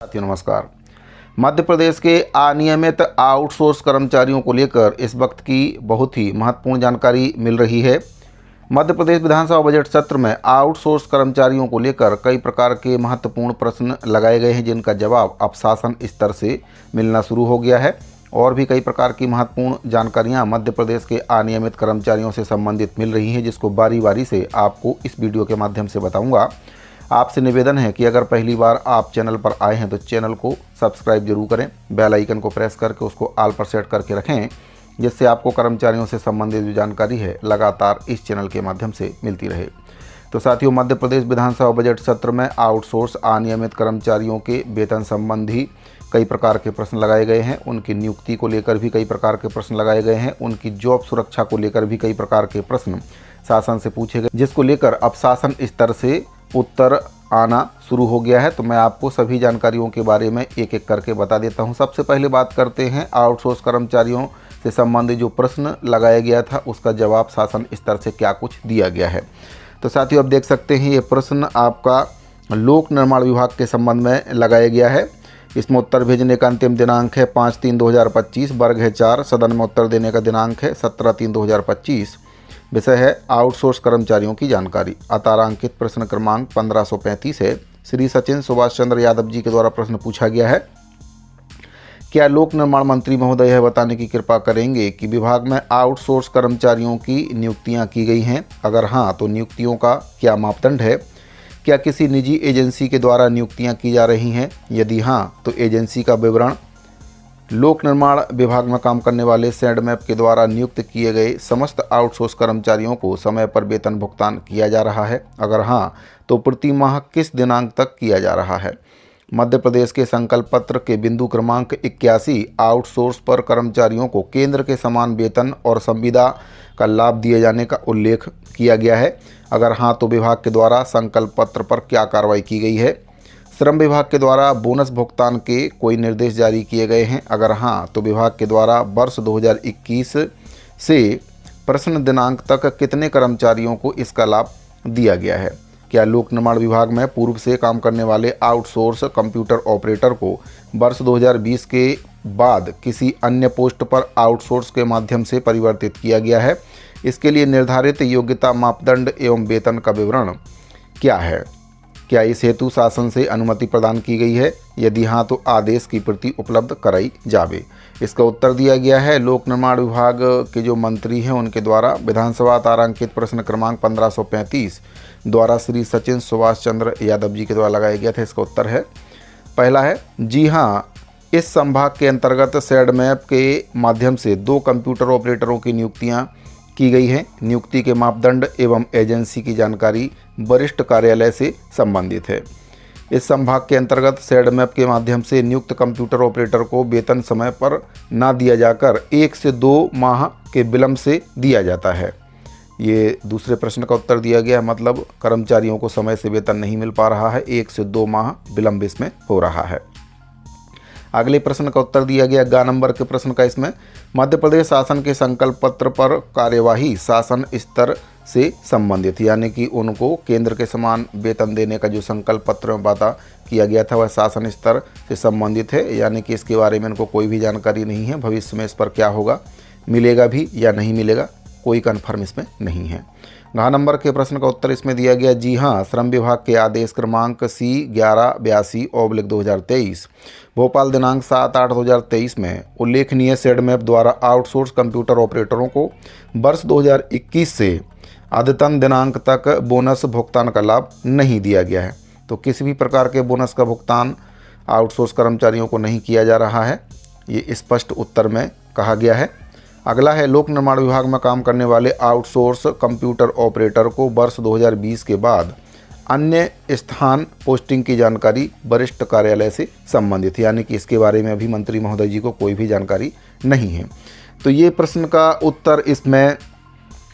साथियों नमस्कार। मध्य प्रदेश के अनियमित आउटसोर्स कर्मचारियों को लेकर इस वक्त की बहुत ही महत्वपूर्ण जानकारी मिल रही है। मध्य प्रदेश विधानसभा बजट सत्र में आउटसोर्स कर्मचारियों को लेकर कई प्रकार के महत्वपूर्ण प्रश्न लगाए गए हैं, जिनका जवाब अब शासन स्तर से मिलना शुरू हो गया है। और भी कई प्रकार की महत्वपूर्ण जानकारियां मध्य प्रदेश के अनियमित कर्मचारियों से संबंधित मिल रही हैं, जिसको बारी बारी से आपको इस वीडियो के माध्यम से बताऊंगा। आपसे निवेदन है कि अगर पहली बार आप चैनल पर आए हैं तो चैनल को सब्सक्राइब जरूर करें, बेल आइकन को प्रेस करके उसको ऑल पर सेट करके रखें, जिससे आपको कर्मचारियों से संबंधित जो जानकारी है लगातार इस चैनल के माध्यम से मिलती रहे। तो साथियों, मध्य प्रदेश विधानसभा बजट सत्र में आउटसोर्स अनियमित कर्मचारियों के वेतन संबंधी कई प्रकार के प्रश्न लगाए गए हैं। उनकी नियुक्ति को लेकर भी कई प्रकार के प्रश्न लगाए गए हैं। उनकी जॉब सुरक्षा को लेकर भी कई प्रकार के प्रश्न शासन से पूछे गए, जिसको लेकर अब शासन स्तर से उत्तर आना शुरू हो गया है। तो मैं आपको सभी जानकारियों के बारे में एक एक करके बता देता हूं। सबसे पहले बात करते हैं आउटसोर्स कर्मचारियों से संबंधित जो प्रश्न लगाया गया था उसका जवाब शासन स्तर से क्या कुछ दिया गया है। तो साथियों, अब देख सकते हैं ये प्रश्न आपका लोक निर्माण विभाग के संबंध में लगाया गया है। इसमें उत्तर भेजने का अंतिम दिनांक है 5/3/2025, वर्ग है 4, सदन में उत्तर देने का दिनांक है 17/3/2025। विषय है आउटसोर्स कर्मचारियों की जानकारी। अतारांकित प्रश्न क्रमांक 1535 है। श्री सचिन सुभाष चंद्र यादव जी के द्वारा प्रश्न पूछा गया है। क्या लोक निर्माण मंत्री महोदय यह बताने की कृपा करेंगे कि विभाग में आउटसोर्स कर्मचारियों की नियुक्तियां की गई हैं? अगर हाँ, तो नियुक्तियों का क्या मापदंड है? क्या किसी निजी एजेंसी के द्वारा नियुक्तियां की जा रही हैं? यदि हाँ, तो एजेंसी का विवरण। लोक निर्माण विभाग में काम करने वाले सैडमैप के द्वारा नियुक्त किए गए समस्त आउटसोर्स कर्मचारियों को समय पर वेतन भुगतान किया जा रहा है? अगर हाँ, तो प्रति माह किस दिनांक तक किया जा रहा है? मध्य प्रदेश के संकल्प पत्र के बिंदु क्रमांक 81 आउटसोर्स पर कर्मचारियों को केंद्र के समान वेतन और संविदा का लाभ दिए जाने का उल्लेख किया गया है। अगर हाँ, तो विभाग के द्वारा संकल्प पत्र पर क्या कार्रवाई की गई है? श्रम विभाग के द्वारा बोनस भुगतान के कोई निर्देश जारी किए गए हैं? अगर हाँ, तो विभाग के द्वारा वर्ष 2021 से प्रश्न दिनांक तक कितने कर्मचारियों को इसका लाभ दिया गया है? क्या लोक निर्माण विभाग में पूर्व से काम करने वाले आउटसोर्स कंप्यूटर ऑपरेटर को वर्ष 2020 के बाद किसी अन्य पोस्ट पर आउटसोर्स के माध्यम से परिवर्तित किया गया है? इसके लिए निर्धारित योग्यता मापदंड एवं वेतन का विवरण क्या है? क्या इस हेतु शासन से अनुमति प्रदान की गई है? यदि हाँ, तो आदेश की प्रति उपलब्ध कराई जावे। इसका उत्तर दिया गया है लोक निर्माण विभाग के जो मंत्री हैं उनके द्वारा विधानसभा तारांकित प्रश्न क्रमांक 1535 द्वारा श्री सचिन सुभाष चंद्र यादव जी के द्वारा लगाया गया था। इसका उत्तर है पहला है जी हाँ। इस संभाग के अंतर्गत सैडमैप के माध्यम से 2 कंप्यूटर ऑपरेटरों की नियुक्तियाँ की गई हैं। नियुक्ति के मापदंड एवं एजेंसी की जानकारी वरिष्ठ कार्यालय से संबंधित है। इस संभाग के अंतर्गत सैडमैप के माध्यम से नियुक्त कंप्यूटर ऑपरेटर को वेतन समय पर न दिया जाकर 1 से 2 माह के विलंब से दिया जाता है। ये दूसरे प्रश्न का उत्तर दिया गया है, मतलब कर्मचारियों को समय से वेतन नहीं मिल पा रहा है, 1 से 2 माह विलंब इसमें हो रहा है। अगले प्रश्न का उत्तर दिया गया ग नंबर के प्रश्न का। इसमें मध्य प्रदेश शासन के संकल्प पत्र पर कार्यवाही शासन स्तर से संबंधित, यानी कि उनको केंद्र के समान वेतन देने का जो संकल्प पत्र में वादा किया गया था वह शासन स्तर से संबंधित है, यानी कि इसके बारे में इनको कोई भी जानकारी नहीं है। भविष्य में इस पर क्या होगा, मिलेगा भी या नहीं मिलेगा, कोई कन्फर्म इसमें नहीं है। घ नंबर के प्रश्न का उत्तर इसमें दिया गया जी हाँ। श्रम विभाग के आदेश क्रमांक C1182/2023 भोपाल दिनांक 7/8/2023 में उल्लेखनीय सैडमैप द्वारा आउटसोर्स कंप्यूटर ऑपरेटरों को वर्ष 2021 से अद्यतन दिनांक तक बोनस भुगतान का लाभ नहीं दिया गया है। तो किसी भी प्रकार के बोनस का भुगतान आउटसोर्स कर्मचारियों को नहीं किया जा रहा है, ये स्पष्ट उत्तर में कहा गया है। अगला है लोक निर्माण विभाग में काम करने वाले आउटसोर्स कंप्यूटर ऑपरेटर को वर्ष 2020 के बाद अन्य स्थान पोस्टिंग की जानकारी वरिष्ठ कार्यालय से संबंधित, यानी कि इसके बारे में अभी मंत्री महोदय जी को कोई भी जानकारी नहीं है। तो ये प्रश्न का उत्तर इसमें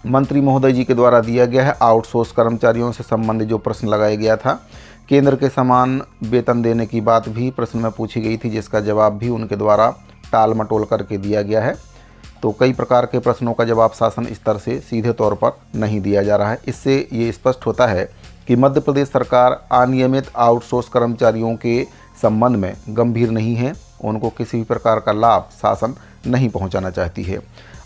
मंत्री महोदय जी के द्वारा दिया गया है। आउटसोर्स कर्मचारियों से संबंधित जो प्रश्न लगाया गया था, केंद्र के समान वेतन देने की बात भी प्रश्न में पूछी गई थी, जिसका जवाब भी उनके द्वारा टाल मटोल करके दिया गया है। तो कई प्रकार के प्रश्नों का जवाब शासन स्तर से सीधे तौर पर नहीं दिया जा रहा है। इससे ये स्पष्ट होता है कि मध्य प्रदेश सरकार अनियमित आउटसोर्स कर्मचारियों के संबंध में गंभीर नहीं है, उनको किसी भी प्रकार का लाभ शासन नहीं पहुंचाना चाहती है।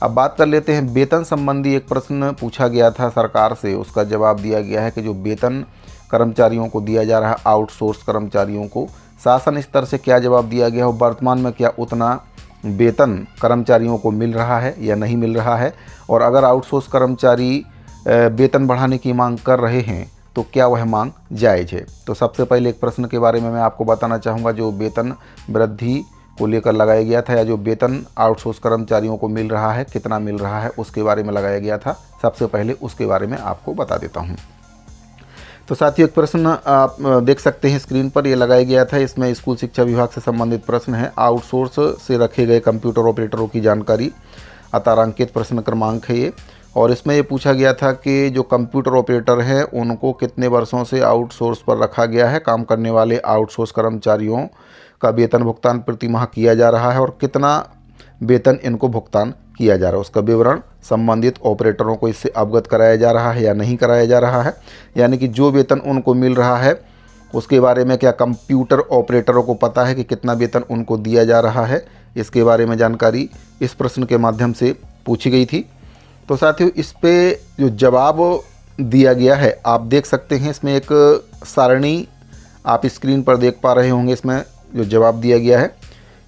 अब बात कर लेते हैं वेतन संबंधी। एक प्रश्न पूछा गया था सरकार से, उसका जवाब दिया गया है कि जो वेतन कर्मचारियों को दिया जा रहा है, आउटसोर्स कर्मचारियों को, शासन स्तर से क्या जवाब दिया गया हो, वर्तमान में क्या उतना वेतन कर्मचारियों को मिल रहा है या नहीं मिल रहा है, और अगर आउटसोर्स कर्मचारी वेतन बढ़ाने की मांग कर रहे हैं तो क्या वह मांग जायज़ है। तो सबसे पहले एक प्रश्न के बारे में मैं आपको बताना चाहूँगा, जो वेतन वृद्धि को लेकर लगाया गया था, या जो वेतन आउटसोर्स कर्मचारियों को मिल रहा है, कितना मिल रहा है, उसके बारे में लगाया गया था। सबसे पहले उसके बारे में आपको बता देता हूँ। तो साथियों, एक प्रश्न आप देख सकते हैं स्क्रीन पर, ये लगाया गया था। इसमें स्कूल शिक्षा विभाग से संबंधित प्रश्न है। आउटसोर्स से रखे गए कंप्यूटर ऑपरेटरों की जानकारी, तारांकित प्रश्न क्रमांक है ये। और इसमें ये पूछा गया था कि जो कंप्यूटर ऑपरेटर हैं उनको कितने वर्षों से आउटसोर्स पर रखा गया है, काम करने वाले आउटसोर्स कर्मचारियों का वेतन भुगतान प्रति माह किया जा रहा है और कितना वेतन इनको भुगतान किया जा रहा है, उसका विवरण संबंधित ऑपरेटरों को इससे अवगत कराया जा रहा है या नहीं कराया जा रहा है। यानी कि जो वेतन उनको मिल रहा है उसके बारे में क्या कंप्यूटर ऑपरेटरों को पता है कि कितना वेतन उनको दिया जा रहा है, इसके बारे में जानकारी इस प्रश्न के माध्यम से पूछी गई थी। तो साथियों, इस पे जो जवाब दिया गया है आप देख सकते हैं। इसमें एक सारणी आप स्क्रीन पर देख पा रहे होंगे। इसमें जो जवाब दिया गया है,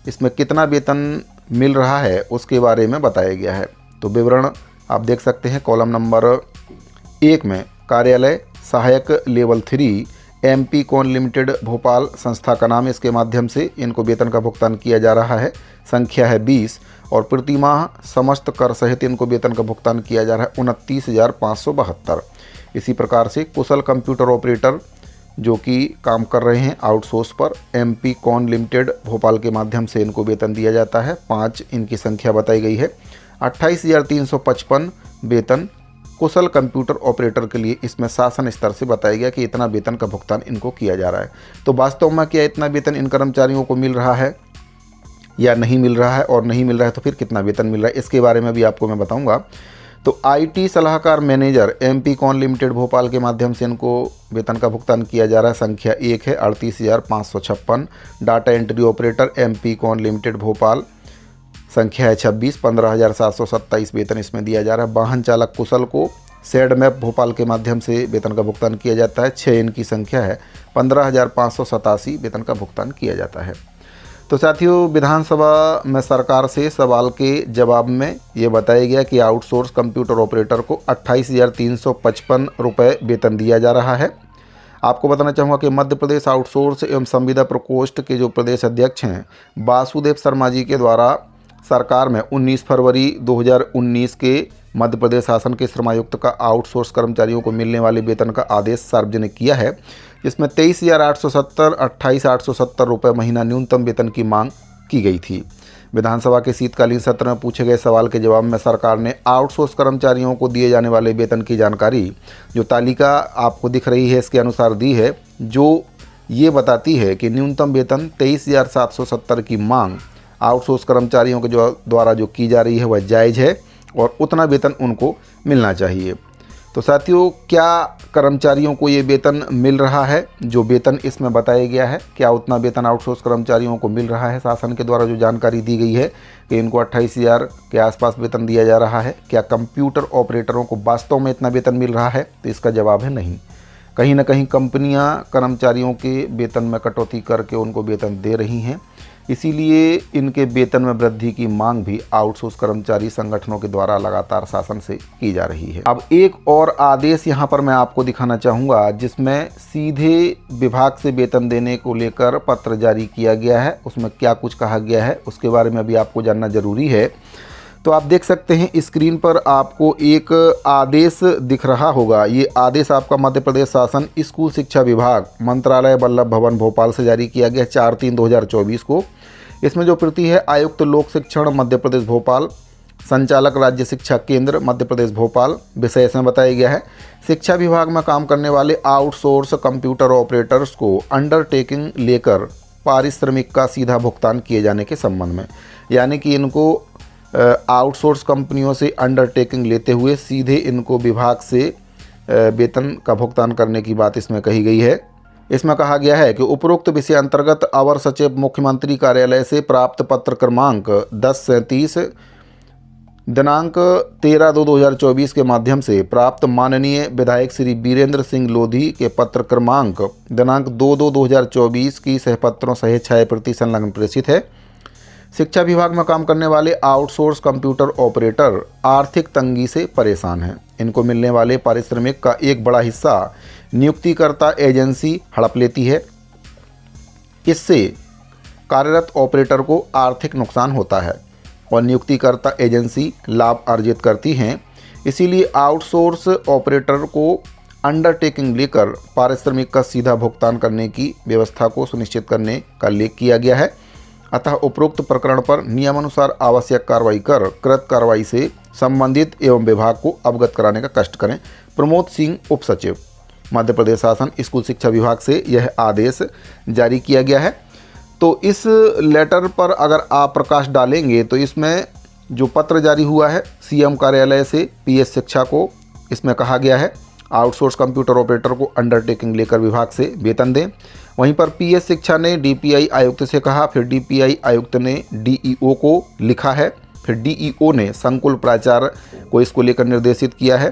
इसमें कितना वेतन मिल रहा है उसके बारे में बताया गया है। तो विवरण आप देख सकते हैं कॉलम नंबर 1 में, कार्यालय सहायक level 3 MP con limited Bhopal संस्था का नाम, इसके माध्यम से इनको वेतन का भुगतान किया जा रहा है। संख्या है 20 और प्रति माह समस्त कर सहित इनको वेतन का भुगतान किया जा रहा है 29,572। इसी प्रकार से कुशल कंप्यूटर ऑपरेटर जो कि काम कर रहे हैं आउटसोर्स पर, MP कॉन लिमिटेड भोपाल के माध्यम से इनको वेतन दिया जाता है। 5 इनकी संख्या बताई गई है। 28,355 वेतन कुशल कंप्यूटर ऑपरेटर के लिए इसमें शासन स्तर से बताया गया कि इतना वेतन का भुगतान इनको किया जा रहा है। तो वास्तव में क्या इतना वेतन इन कर्मचारियों को मिल रहा है या नहीं मिल रहा है, और नहीं मिल रहा है तो फिर कितना वेतन मिल रहा है, इसके बारे में भी आपको मैं बताऊंगा। तो IT सलाहकार manager MP con limited Bhopal के माध्यम से इनको वेतन का भुगतान किया जा रहा है। संख्या 1 है 38,556। Data entry operator MP con limited Bhopal, संख्या है 26, 15,727 वेतन इसमें दिया जा रहा है। वाहन चालक कुशल को शेड मैप भोपाल के माध्यम से वेतन का भुगतान किया जाता है। 6 इनकी संख्या है, 15,587 वेतन का भुगतान किया जाता है। तो साथियों, विधानसभा में सरकार से सवाल के जवाब में ये बताया गया कि आउटसोर्स कंप्यूटर ऑपरेटर को 28,355 रुपये वेतन दिया जा रहा है। आपको बताना चाहूँगा कि मध्य प्रदेश आउटसोर्स एवं संविदा प्रकोष्ठ के जो प्रदेश अध्यक्ष हैं वासुदेव शर्मा जी के द्वारा सरकार में 19 फरवरी 2019 के मध्य प्रदेश शासन के श्रमायुक्त का आउटसोर्स कर्मचारियों को मिलने वाले वेतन का आदेश सार्वजनिक किया है। इसमें 23,870, 28,870 रुपये महीना न्यूनतम वेतन की मांग की गई थी। विधानसभा के शीतकालीन सत्र में पूछे गए सवाल के जवाब में सरकार ने आउटसोर्स कर्मचारियों को दिए जाने वाले वेतन की जानकारी, जो तालिका आपको दिख रही है इसके अनुसार दी है, जो ये बताती है कि न्यूनतम वेतन 23,770 की मांग आउटसोर्स कर्मचारियों के द्वारा जो की जा रही है वह जायज़ है और उतना वेतन उनको मिलना चाहिए। तो साथियों, क्या कर्मचारियों को ये वेतन मिल रहा है जो वेतन इसमें बताया गया है? क्या उतना वेतन आउटसोर्स कर्मचारियों को मिल रहा है? शासन के द्वारा जो जानकारी दी गई है कि इनको 28,000 के आसपास वेतन दिया जा रहा है, क्या कंप्यूटर ऑपरेटरों को वास्तव में इतना वेतन मिल रहा है? तो इसका जवाब है नहीं। कहीं ना कहीं कंपनियां कर्मचारियों के वेतन में कटौती करके उनको वेतन दे रही हैं, इसीलिए इनके वेतन में वृद्धि की मांग भी आउटसोर्स कर्मचारी संगठनों के द्वारा लगातार शासन से की जा रही है। अब एक और आदेश यहाँ पर मैं आपको दिखाना चाहूँगा, जिसमें सीधे विभाग से वेतन देने को लेकर पत्र जारी किया गया है। उसमें क्या कुछ कहा गया है उसके बारे में भी आपको जानना जरूरी है। तो आप देख सकते हैं स्क्रीन पर आपको एक आदेश दिख रहा होगा। ये आदेश आपका मध्य प्रदेश शासन स्कूल शिक्षा विभाग मंत्रालय वल्लभ भवन भोपाल से जारी किया गया 4/3/2024 को। इसमें जो प्रति है आयुक्त लोक शिक्षण मध्य प्रदेश भोपाल, संचालक राज्य शिक्षा केंद्र मध्य प्रदेश भोपाल, विषय इसमें बताया गया है शिक्षा विभाग में काम करने वाले आउटसोर्स कंप्यूटर ऑपरेटर्स को अंडरटेकिंग लेकर पारिश्रमिक का सीधा भुगतान किए जाने के संबंध में। यानी कि इनको आउटसोर्स कंपनियों से अंडरटेकिंग लेते हुए सीधे इनको विभाग से वेतन का भुगतान करने की बात इसमें कही गई है। इसमें कहा गया है कि उपरोक्त विषय अंतर्गत अवर सचिव मुख्यमंत्री कार्यालय से प्राप्त पत्र क्रमांक 1037 दिनांक 13/2/2024 के माध्यम से प्राप्त माननीय विधायक श्री वीरेंद्र सिंह लोधी के पत्र क्रमांक दिनांक 2/2/2024 की सहपत्रों सहित 6 प्रति संलग्न प्रेषित है। शिक्षा विभाग में काम करने वाले आउटसोर्स कंप्यूटर ऑपरेटर आर्थिक तंगी से परेशान हैं। इनको मिलने वाले पारिश्रमिक का एक बड़ा हिस्सा नियुक्तिकर्ता एजेंसी हड़प लेती है। इससे कार्यरत ऑपरेटर को आर्थिक नुकसान होता है और नियुक्तिकर्ता एजेंसी लाभ अर्जित करती हैं। इसीलिए आउटसोर्स ऑपरेटर को अंडरटेकिंग लेकर पारिश्रमिक का सीधा भुगतान करने की व्यवस्था को सुनिश्चित करने का उल्लेख किया गया है। अतः उपरोक्त प्रकरण पर नियमानुसार आवश्यक कार्रवाई कर कृत कार्रवाई से संबंधित एवं विभाग को अवगत कराने का कष्ट करें। प्रमोद सिंह, उप सचिव, मध्य प्रदेश शासन स्कूल शिक्षा विभाग से यह आदेश जारी किया गया है। तो इस लेटर पर अगर आप प्रकाश डालेंगे तो इसमें जो पत्र जारी हुआ है सीएम कार्यालय से पीएस शिक्षा को, इसमें कहा गया है आउटसोर्स कंप्यूटर ऑपरेटर को अंडरटेकिंग लेकर विभाग से वेतन दें। वहीं पर पीएस शिक्षा ने डीपीआई आयुक्त से कहा, फिर डीपीआई आयुक्त ने डीईओ को लिखा है, फिर डीईओ ने संकुल प्राचार्य को इसको लेकर निर्देशित किया है।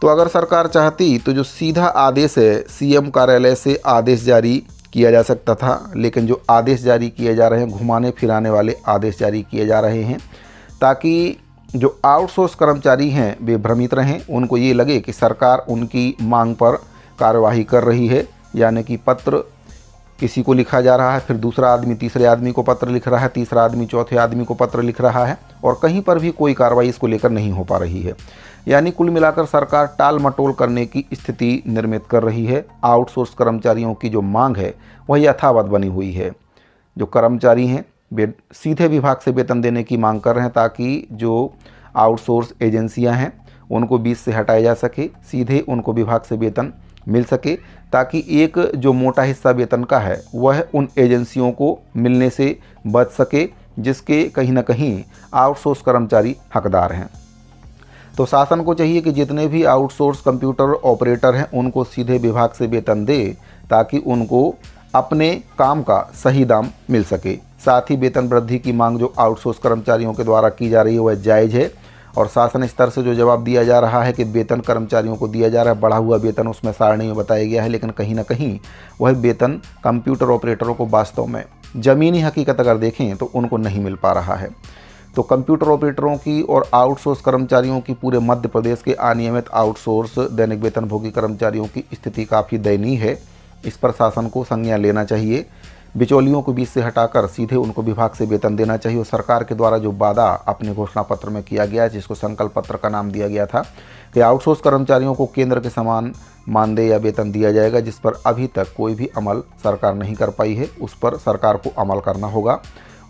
तो अगर सरकार चाहती तो जो सीधा आदेश है सीएम कार्यालय से आदेश जारी किया जा सकता था, लेकिन जो आदेश जारी किए जा रहे हैं घुमाने फिराने वाले आदेश जारी किए जा रहे हैं ताकि जो आउटसोर्स कर्मचारी हैं वे भ्रमित रहें, उनको ये लगे कि सरकार उनकी मांग पर कार्यवाही कर रही है। यानी कि पत्र किसी को लिखा जा रहा है, फिर दूसरा आदमी तीसरे आदमी को पत्र लिख रहा है, तीसरा आदमी चौथे आदमी को पत्र लिख रहा है और कहीं पर भी कोई कार्रवाई इसको लेकर नहीं हो पा रही है। यानी कुल मिलाकर सरकार टाल मटोल करने की स्थिति निर्मित कर रही है। आउटसोर्स कर्मचारियों की जो मांग है वह यथावत बनी हुई है। जो कर्मचारी हैं वे सीधे विभाग से वेतन देने की मांग कर रहे हैं ताकि जो आउटसोर्स एजेंसियां हैं उनको बीच से हटाया जा सके, सीधे उनको विभाग से वेतन मिल सके, ताकि एक जो मोटा हिस्सा वेतन का है वह उन एजेंसियों को मिलने से बच सके जिसके कहीं ना कहीं आउटसोर्स कर्मचारी हकदार हैं। तो शासन को चाहिए कि जितने भी आउटसोर्स कंप्यूटर ऑपरेटर हैं उनको सीधे विभाग से वेतन दे ताकि उनको अपने काम का सही दाम मिल सके। साथ ही वेतन वृद्धि की मांग जो आउटसोर्स कर्मचारियों के द्वारा की जा रही है वह जायज़ है और शासन स्तर से जो जवाब दिया जा रहा है कि वेतन कर्मचारियों को दिया जा रहा है, बढ़ा हुआ वेतन उसमें सारणी में बताया गया है, लेकिन कहीं ना कहीं वह वेतन कंप्यूटर ऑपरेटरों को वास्तव में ज़मीनी हकीकत अगर देखें तो उनको नहीं मिल पा रहा है। तो कंप्यूटर ऑपरेटरों की और आउटसोर्स कर्मचारियों की पूरे मध्य प्रदेश के अनियमित आउटसोर्स दैनिक वेतनभोगी कर्मचारियों की स्थिति काफ़ी दयनीय है। इस पर शासन को संज्ञान लेना चाहिए, बिचौलियों को बीच से हटाकर सीधे उनको विभाग से वेतन देना चाहिए और सरकार के द्वारा जो वादा अपने घोषणा पत्र में किया गया जिसको संकल्प पत्र का नाम दिया गया था कि आउटसोर्स कर्मचारियों को केंद्र के समान मानदेय या वेतन दिया जाएगा, जिस पर अभी तक कोई भी अमल सरकार नहीं कर पाई है, उस पर सरकार को अमल करना होगा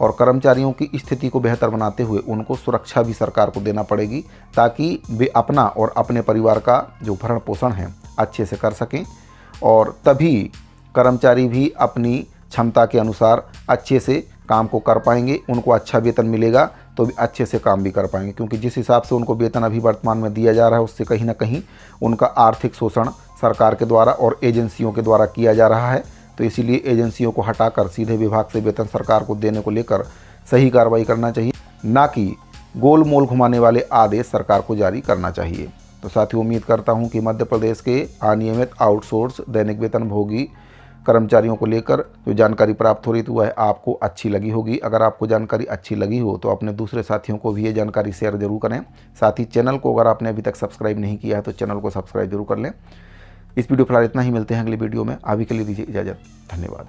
और कर्मचारियों की स्थिति को बेहतर बनाते हुए उनको सुरक्षा भी सरकार को देना पड़ेगी ताकि वे अपना और अपने परिवार का जो भरण पोषण है अच्छे से कर सकें और तभी कर्मचारी भी अपनी क्षमता के अनुसार अच्छे से काम को कर पाएंगे, उनको अच्छा वेतन मिलेगा तो भी अच्छे से काम भी कर पाएंगे, क्योंकि जिस हिसाब से उनको वेतन अभी वर्तमान में दिया जा रहा है उससे कहीं ना कहीं उनका आर्थिक शोषण सरकार के द्वारा और एजेंसियों के द्वारा किया जा रहा है। तो इसीलिए एजेंसियों को हटाकर सीधे विभाग से वेतन सरकार को देने को लेकर सही कार्रवाई करना चाहिए, ना कि गोल मोल घुमाने वाले आदेश सरकार को जारी करना चाहिए। तो साथियों, उम्मीद करता हूं कि मध्य प्रदेश के अनियमित आउटसोर्स दैनिक वेतनभोगी कर्मचारियों को लेकर जो जानकारी प्राप्त हो रही थी वह आपको अच्छी लगी होगी। अगर आपको जानकारी अच्छी लगी हो तो अपने दूसरे साथियों को भी ये जानकारी शेयर जरूर करें। साथ ही चैनल को अगर आपने अभी तक सब्सक्राइब नहीं किया है तो चैनल को सब्सक्राइब जरूर कर लें। इस वीडियो फिलहाल इतना ही, मिलते हैं अगली वीडियो में। अभी के लिए दीजिए इजाज़त, धन्यवाद।